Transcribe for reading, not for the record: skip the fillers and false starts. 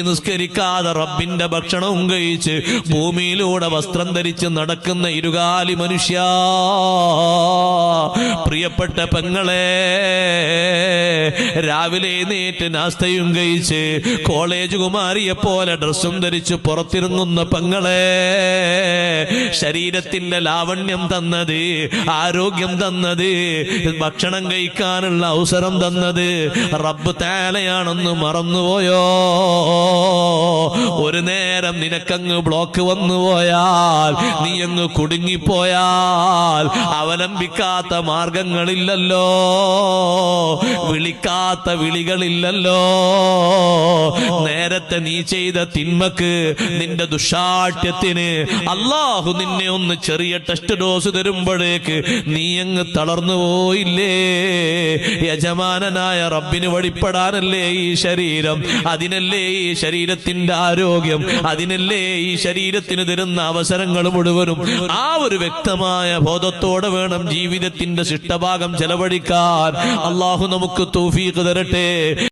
നിസ്കരിക്കാതെ റബ്ബിന്റെ ഭക്ഷണവും കഴിച്ച് ഭൂമിയിലൂടെ വസ്ത്രം ധരിച്ച് നടക്കുന്ന ഇരുകാലി മനുഷ്യ, പ്രിയപ്പെട്ട പെങ്ങളെ, രാവിലെ എഴുന്നേറ്റ് നാസ്തയും കഴിച്ച് കോളേജ് കുമാരിയെ പോലെ ഡ്രസ്സും ധരിച്ച് പുറത്തിറങ്ങുന്ന പെങ്ങളെ, ശരീരത്തിന്റെ ലാവണ്യം തന്നത്, ആരോഗ്യം തന്നത്, ഭക്ഷണം കഴിക്കാനുള്ള അവസരം തന്നത് റബ്ബ് തആലയാണെന്ന് മറന്നുപോയോ? ഒരു നേരം നിനക്കങ്ങ് ബ്ലോക്ക് വന്നുപോയാൽ, നീ അങ്ങ് കുടുങ്ങിപ്പോയാൽ അവലംബിക്കാത്ത മാർഗങ്ങളില്ലല്ലോ, വിളിക്കാത്ത വിളികളില്ലല്ലോ. നേരത്തെ നീ ചെയ്ത തിന്മക്ക്, നിന്റെ ദുശാഠ്യത്തിന് അല്ലാഹു നിന്നെ ഒന്ന് ചെറിയ ടെസ്റ്റ് ഡോസ് തരുമ്പോഴേക്ക് നീ അങ്ങ് തളർന്നു പോയില്ലേ? യജമാനനായ റബ്ബിന് വഴിപ്പെടാനല്ലേ ഈ ശരീരം, അതിനല്ലേ ഈ ശരീരത്തിന്റെ ആരോഗ്യം, അതിനല്ലേ ഈ ശരീരത്തിന് തരുന്ന അവസരങ്ങൾ മുഴുവനും. ആ ഒരു വ്യക്തമായ ബോധത്തോടെ വേണം ജീവിതത്തിന്റെ ശിഷ്ടഭാഗം ചെലവഴിക്കാൻ. അല്ലാഹു നമുക്ക് തൗഫീഖ് തരട്ടെ.